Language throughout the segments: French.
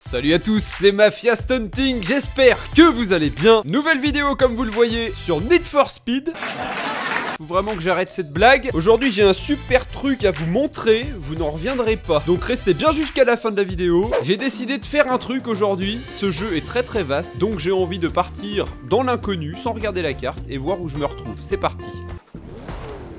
Salut à tous, c'est Mafia Stunting, j'espère que vous allez bien. Nouvelle vidéo comme vous le voyez sur Need for Speed. Faut vraiment que j'arrête cette blague. Aujourd'hui j'ai un super truc à vous montrer, vous n'en reviendrez pas. Donc restez bien jusqu'à la fin de la vidéo. J'ai décidé de faire un truc aujourd'hui. Ce jeu est très vaste, donc j'ai envie de partir dans l'inconnu sans regarder la carte et voir où je me retrouve. C'est parti.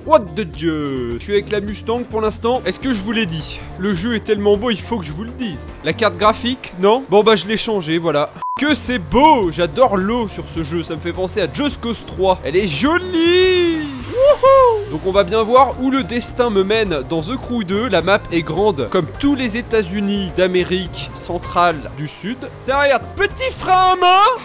What the Dieu! Je suis avec la Mustang pour l'instant. Est-ce que je vous l'ai dit? Le jeu est tellement beau, il faut que je vous le dise. La carte graphique, non? Bon bah je l'ai changé, voilà. Que c'est beau! J'adore l'eau sur ce jeu, ça me fait penser à Just Cause 3. Elle est jolie! Wouhou! Donc on va bien voir où le destin me mène dans The Crew 2. La map est grande comme tous les États-Unis d'Amérique centrale du Sud. Derrière, petit frein à main!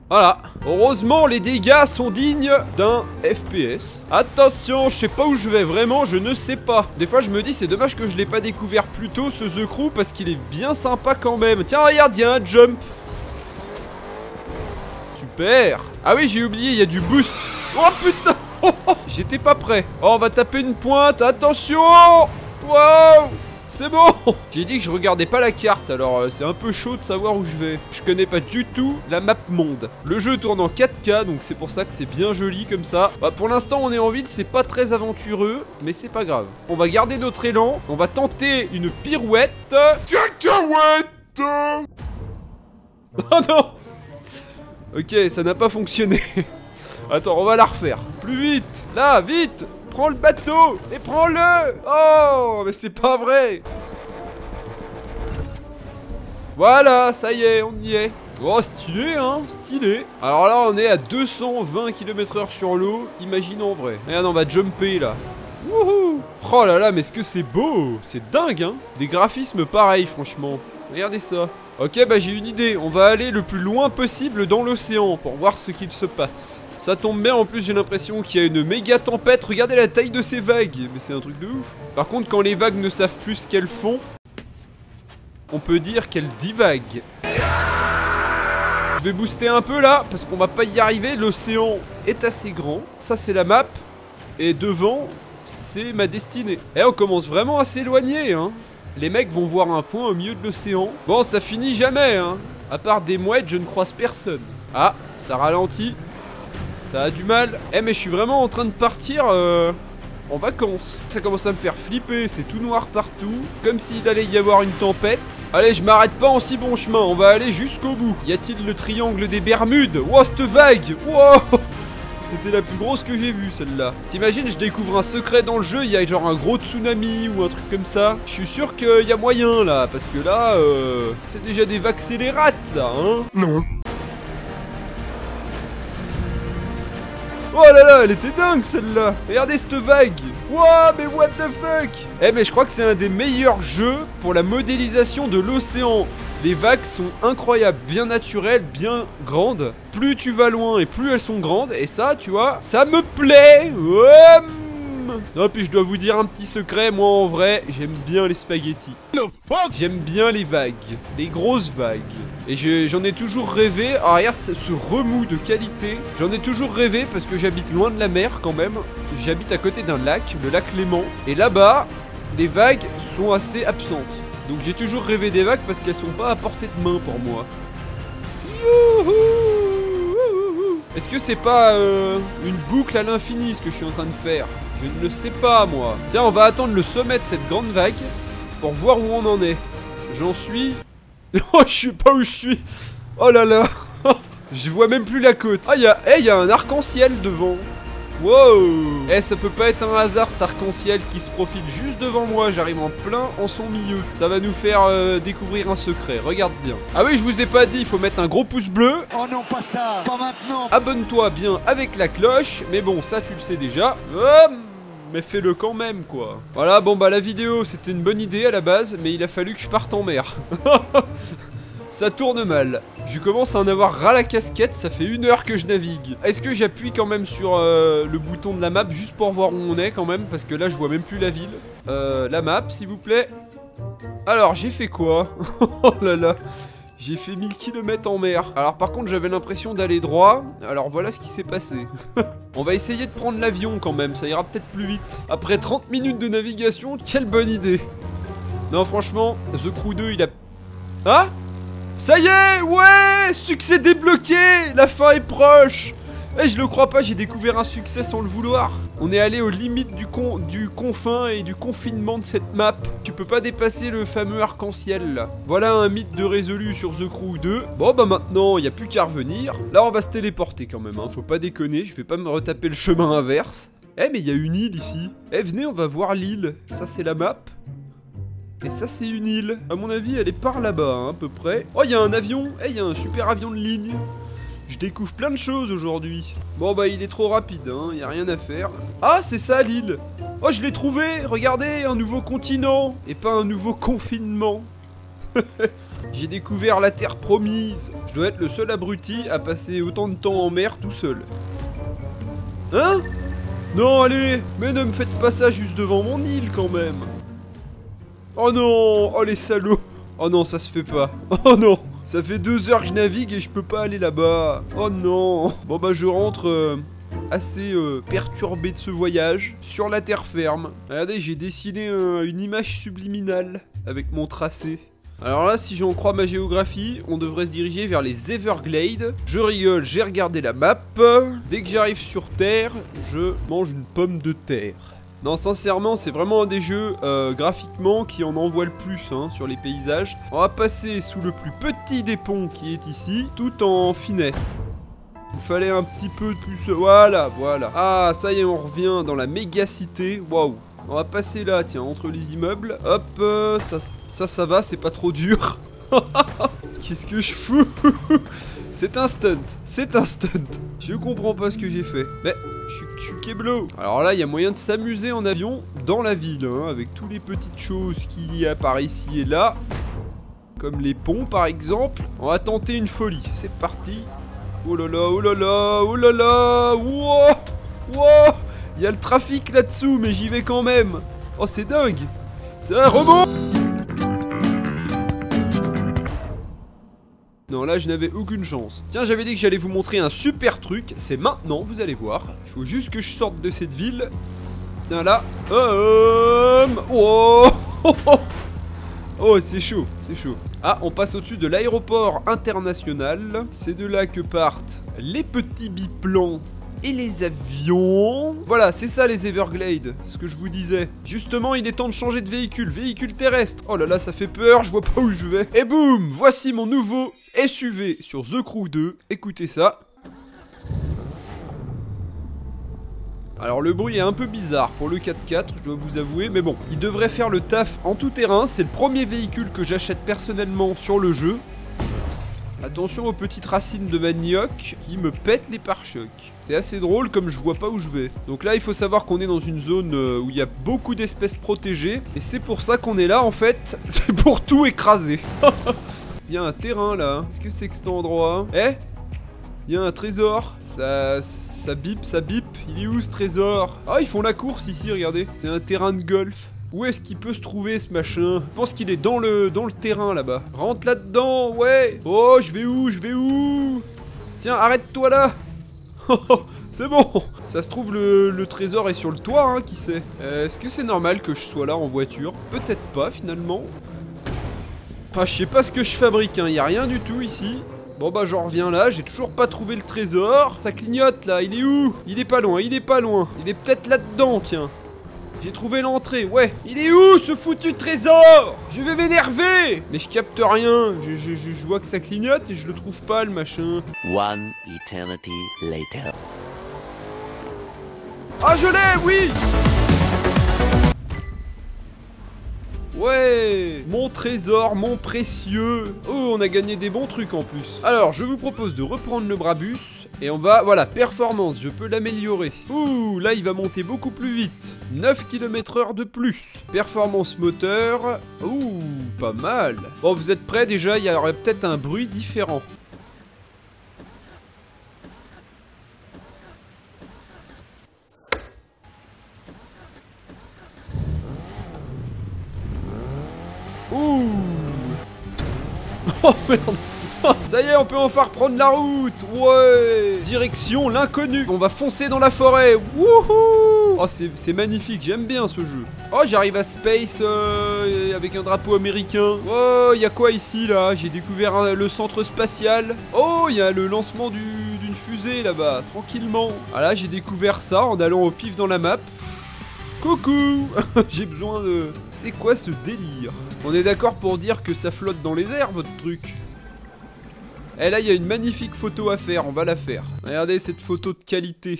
Voilà, heureusement les dégâts sont dignes d'un FPS. Attention, je sais pas où je vais, vraiment je ne sais pas. Des fois je me dis c'est dommage que je l'ai pas découvert plus tôt ce The Crew parce qu'il est bien sympa quand même. Tiens regarde, il y a un jump. Super. Ah oui j'ai oublié, il y a du boost. Oh putain. J'étais pas prêt. Oh on va taper une pointe, attention. Wow. C'est bon. J'ai dit que je regardais pas la carte, alors c'est un peu chaud de savoir où je vais. Je connais pas du tout la map monde. Le jeu tourne en 4K, donc c'est pour ça que c'est bien joli comme ça. Bah, pour l'instant on est en ville, c'est pas très aventureux, mais c'est pas grave. On va garder notre élan, on va tenter une pirouette. Cacahuète. Oh non. Ok, ça n'a pas fonctionné. Attends, on va la refaire. Plus vite. Là, vite. Prends le bateau et prends-le. Oh, mais c'est pas vrai. Voilà, ça y est, on y est. Oh, stylé, hein, stylé. Alors là, on est à 220 km/h sur l'eau. Imagine en vrai. Regarde, on va jumper, là. Wouhou. Oh là là, mais est-ce que c'est beau. C'est dingue, hein. Des graphismes pareils, franchement. Regardez ça. Ok, bah j'ai une idée. On va aller le plus loin possible dans l'océan pour voir ce qu'il se passe. Ça tombe bien, en plus j'ai l'impression qu'il y a une méga tempête. Regardez la taille de ces vagues. Mais c'est un truc de ouf. Par contre, quand les vagues ne savent plus ce qu'elles font, on peut dire qu'elles divaguent. Je vais booster un peu là, parce qu'on va pas y arriver. L'océan est assez grand. Ça c'est la map. Et devant, c'est ma destinée. Et on commence vraiment à s'éloigner, hein. Les mecs vont voir un point au milieu de l'océan. Bon, ça finit jamais, hein. À part des mouettes, je ne croise personne. Ah, ça ralentit. Ça a du mal. Eh mais je suis vraiment en train de partir en vacances. Ça commence à me faire flipper, c'est tout noir partout. Comme s'il allait y avoir une tempête. Allez, je m'arrête pas en si bon chemin, on va aller jusqu'au bout. Y a-t-il le triangle des Bermudes? Wow, cette vague. Wow. C'était la plus grosse que j'ai vue celle-là. T'imagines, je découvre un secret dans le jeu, il y a genre un gros tsunami ou un truc comme ça. Je suis sûr qu'il y a moyen là, parce que là, c'est déjà des vagues scélérates là, hein. Non. Oh là là, elle était dingue celle-là. Regardez cette vague. Wow, mais what the fuck. Eh mais je crois que c'est un des meilleurs jeux pour la modélisation de l'océan. Les vagues sont incroyables, bien naturelles, bien grandes. Plus tu vas loin et plus elles sont grandes. Et ça, tu vois, ça me plaît. Ouais. Non, puis je dois vous dire un petit secret. Moi en vrai, j'aime bien les spaghettis. J'aime bien les vagues, les grosses vagues. Et j'en ai toujours rêvé. Ah regarde ce remous de qualité. J'en ai toujours rêvé parce que j'habite loin de la mer quand même. J'habite à côté d'un lac, le lac Léman. Et là-bas, les vagues sont assez absentes. Donc j'ai toujours rêvé des vagues parce qu'elles sont pas à portée de main pour moi. Youhou. Est-ce que c'est pas une boucle à l'infini ce que je suis en train de faire? Je ne le sais pas moi. Tiens, on va attendre le sommet de cette grande vague pour voir où on en est. J'en suis... Oh, je sais pas où je suis. Oh là là. Je vois même plus la côte. Ah, il y a un arc-en-ciel devant. Wow. Eh, ça peut pas être un hasard cet arc-en-ciel qui se profile juste devant moi. J'arrive en plein en son milieu. Ça va nous faire découvrir un secret. Regarde bien. Ah oui, je vous ai pas dit, il faut mettre un gros pouce bleu. Oh non, pas ça. Pas maintenant. Abonne-toi bien avec la cloche. Mais bon, ça tu le sais déjà. Mais fais-le quand même quoi. Voilà, bon bah la vidéo c'était une bonne idée à la base, mais il a fallu que je parte en mer. Ça tourne mal. Je commence à en avoir ras la casquette, ça fait 1 heure que je navigue. Est-ce que j'appuie quand même sur le bouton de la map juste pour voir où on est quand même? Parce que là je vois même plus la ville. La map s'il vous plaît. Alors j'ai fait quoi? Oh là là. J'ai fait 1000 km en mer. Alors par contre j'avais l'impression d'aller droit. Alors voilà ce qui s'est passé. On va essayer de prendre l'avion quand même, ça ira peut-être plus vite. Après 30 minutes de navigation, quelle bonne idée. Non, franchement, The Crew 2, il a... Ah? Ça y est, ouais, succès débloqué. La fin est proche. Eh, je le crois pas, j'ai découvert un succès sans le vouloir. On est allé aux limites du confin et du confinement de cette map. Tu peux pas dépasser le fameux arc-en-ciel là. Voilà un mythe de résolu sur The Crew 2. Bon bah maintenant, il y a plus qu'à revenir. Là, on va se téléporter quand même, hein. Faut pas déconner, je vais pas me retaper le chemin inverse. Eh, mais il y a une île ici. Eh, venez, on va voir l'île. Ça, c'est la map. Et ça, c'est une île. À mon avis, elle est par là-bas, hein, à peu près. Oh, il y a un avion. Eh, il y a un super avion de ligne. Je découvre plein de choses aujourd'hui. Bon bah il est trop rapide, hein, y a rien à faire. Ah, c'est ça l'île. Oh, je l'ai trouvé, regardez, un nouveau continent. Et pas un nouveau confinement. J'ai découvert la terre promise. Je dois être le seul abruti à passer autant de temps en mer tout seul. Hein? Non, allez, mais ne me faites pas ça juste devant mon île quand même. Oh non, oh les salauds. Oh non, ça se fait pas. Oh non. Ça fait 2 heures que je navigue et je peux pas aller là-bas. Oh non. Bon bah je rentre assez perturbé de ce voyage sur la terre ferme. Regardez, j'ai dessiné une image subliminale avec mon tracé. Alors là, si j'en crois ma géographie, on devrait se diriger vers les Everglades. Je rigole, j'ai regardé la map. Dès que j'arrive sur Terre, je mange une pomme de terre. Non, sincèrement, c'est vraiment un des jeux graphiquement qui en envoie le plus hein, sur les paysages. On va passer sous le plus petit des ponts qui est ici, tout en finesse. Il fallait un petit peu de plus... Voilà, voilà. Ah, ça y est, on revient dans la méga cité. Waouh. On va passer là, tiens, entre les immeubles. Hop, ça va, c'est pas trop dur. Qu'est-ce que je fous? C'est un stunt, c'est un stunt. Je comprends pas ce que j'ai fait. Mais je suis keblo. Alors là, il y a moyen de s'amuser en avion dans la ville, hein, avec toutes les petites choses qu'il y a par ici et là. Comme les ponts par exemple. On va tenter une folie, c'est parti. Oh là là, oh là là, oh là là. Wow, wow. Il y a le trafic là-dessous, mais j'y vais quand même. Oh, c'est dingue. C'est un rebond. Non, là, je n'avais aucune chance. Tiens, j'avais dit que j'allais vous montrer un super truc. C'est maintenant, vous allez voir. Il faut juste que je sorte de cette ville. Tiens, là. Oh, oh, c'est chaud, c'est chaud. Ah, on passe au-dessus de l'aéroport international. C'est de là que partent les petits biplans et les avions. Voilà, c'est ça les Everglades, ce que je vous disais. Justement, il est temps de changer de véhicule. Véhicule terrestre. Oh là là, ça fait peur, je vois pas où je vais. Et boum, voici mon nouveau SUV sur The Crew 2. Écoutez ça. Alors le bruit est un peu bizarre pour le 4x4, je dois vous avouer, mais bon, il devrait faire le taf en tout terrain. C'est le premier véhicule que j'achète personnellement sur le jeu. Attention aux petites racines de manioc qui me pètent les pare-chocs. C'est assez drôle comme je vois pas où je vais. Donc là il faut savoir qu'on est dans une zone où il y a beaucoup d'espèces protégées. Et c'est pour ça qu'on est là en fait. C'est pour tout écraser. Il y a un terrain là. Qu'est-ce que c'est que cet endroit? Eh? Il y a un trésor. Ça bip, ça bip. Il est où ce trésor? Ah, ils font la course ici, regardez. C'est un terrain de golf. Où est-ce qu'il peut se trouver ce machin? Je pense qu'il est dans le terrain là-bas. Rentre là-dedans, ouais. Oh, je vais où? Je vais où? Tiens, arrête-toi là. C'est bon. Ça se trouve le trésor est sur le toit, hein, qui sait. Est-ce que c'est normal que je sois là en voiture? Peut-être pas finalement. Ah, je sais pas ce que je fabrique, hein. Y a rien du tout ici. Bon bah j'en reviens là, j'ai toujours pas trouvé le trésor. Ça clignote là, il est où? Il est pas loin, il est pas loin. Il est peut-être là-dedans, tiens. J'ai trouvé l'entrée, ouais. Il est où ce foutu trésor? Je vais m'énerver. Mais je capte rien, je vois que ça clignote et je le trouve pas le machin. One eternity later. Ah, je l'ai, oui. Ouais, mon trésor, mon précieux. Oh, on a gagné des bons trucs en plus. Alors, je vous propose de reprendre le Brabus. Et on va, voilà, performance, je peux l'améliorer. Ouh, là il va monter beaucoup plus vite. 9 km/h de plus. Performance moteur. Ouh, pas mal. Bon, vous êtes prêts déjà? Il y aurait peut-être un bruit différent. Ouh. Oh merde. Ça y est, on peut enfin reprendre la route. Ouais. Direction l'inconnu. On va foncer dans la forêt. Wouhou. Oh, c'est magnifique, j'aime bien ce jeu. Oh, j'arrive à Space avec un drapeau américain. Oh, il y a quoi ici, là? J'ai découvert le centre spatial. Oh, il y a le lancement d'une fusée, là-bas, tranquillement. Ah là, j'ai découvert ça en allant au pif dans la map. Coucou. J'ai besoin de... C'est quoi ce délire? On est d'accord pour dire que ça flotte dans les airs, votre truc? Et là, il y a une magnifique photo à faire, on va la faire. Regardez cette photo de qualité.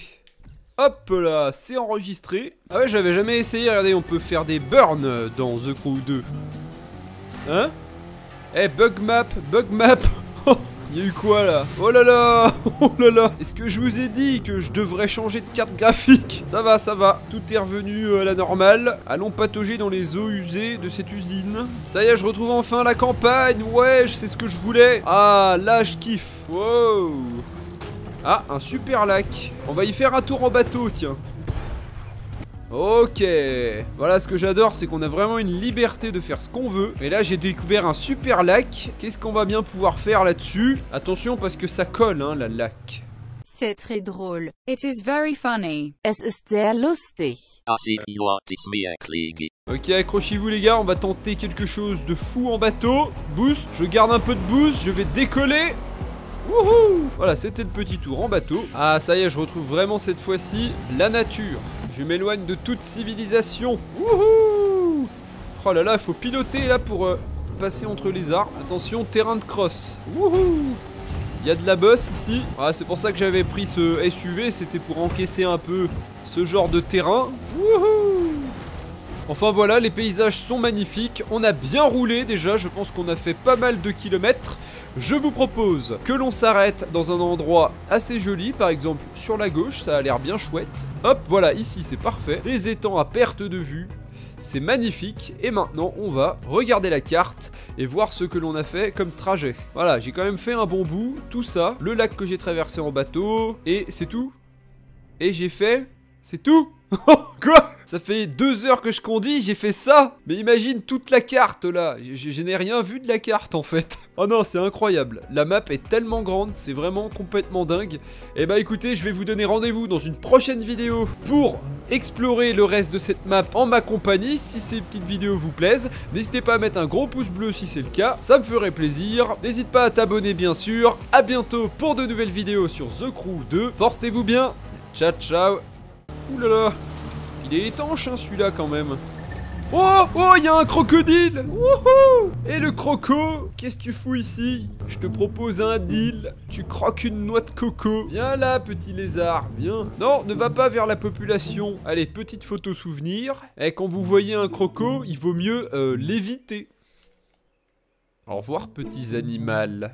Hop là, c'est enregistré. Ah ouais, j'avais jamais essayé, regardez, on peut faire des burns dans The Crew 2. Hein? Eh, bug map. Il y a eu quoi là? Oh là là. Oh là là. Est-ce que je vous ai dit que je devrais changer de carte graphique? Ça va, ça va. Tout est revenu à la normale. Allons patauger dans les eaux usées de cette usine. Ça y est, je retrouve enfin la campagne. Ouais, c'est ce que je voulais. Ah, là, je kiffe. Wow. Ah, un super lac. On va y faire un tour en bateau, tiens. Ok, voilà, ce que j'adore, c'est qu'on a vraiment une liberté de faire ce qu'on veut. Et là, j'ai découvert un super lac. Qu'est-ce qu'on va bien pouvoir faire là-dessus? Attention, parce que ça colle, hein, la lac. C'est très drôle. It is very funny. Es ist sehr lustig. Ok, accrochez-vous les gars, on va tenter quelque chose de fou en bateau. Boost, je garde un peu de boost, je vais décoller. Wouhou! Voilà, c'était le petit tour en bateau. Ah, ça y est, je retrouve vraiment cette fois-ci la nature. Je m'éloigne de toute civilisation. Wouhou! Oh là là, il faut piloter là pour passer entre les arbres. Attention, terrain de cross. Wouhou! Il y a de la bosse ici. Ah, c'est pour ça que j'avais pris ce SUV, c'était pour encaisser un peu ce genre de terrain. Wouhou! Enfin voilà, les paysages sont magnifiques. On a bien roulé déjà, je pense qu'on a fait pas mal de kilomètres. Je vous propose que l'on s'arrête dans un endroit assez joli, par exemple sur la gauche, ça a l'air bien chouette. Hop, voilà, ici c'est parfait. Les étangs à perte de vue, c'est magnifique. Et maintenant, on va regarder la carte et voir ce que l'on a fait comme trajet. Voilà, j'ai quand même fait un bon bout, tout ça. Le lac que j'ai traversé en bateau, et c'est tout. Et j'ai fait... C'est tout. Quoi? Ça fait 2 heures que je conduis, j'ai fait ça. Mais imagine toute la carte là. Je n'ai rien vu de la carte en fait. Oh non, c'est incroyable. La map est tellement grande, c'est vraiment complètement dingue. Et bah écoutez, je vais vous donner rendez-vous dans une prochaine vidéo pour explorer le reste de cette map en ma compagnie. Si ces petites vidéos vous plaisent, n'hésitez pas à mettre un gros pouce bleu si c'est le cas, ça me ferait plaisir. N'hésite pas à t'abonner bien sûr. À bientôt pour de nouvelles vidéos sur The Crew 2. Portez-vous bien. Ciao ciao. Ouh là là. Il est étanche hein, celui-là quand même. Oh, oh, il y a un crocodile. Wouhou. Et le croco, qu'est-ce que tu fous ici? Je te propose un deal. Tu croques une noix de coco. Viens là, petit lézard, viens. Non, ne va pas vers la population. Allez, petite photo souvenir. Et quand vous voyez un croco, il vaut mieux l'éviter. Au revoir, petits animaux.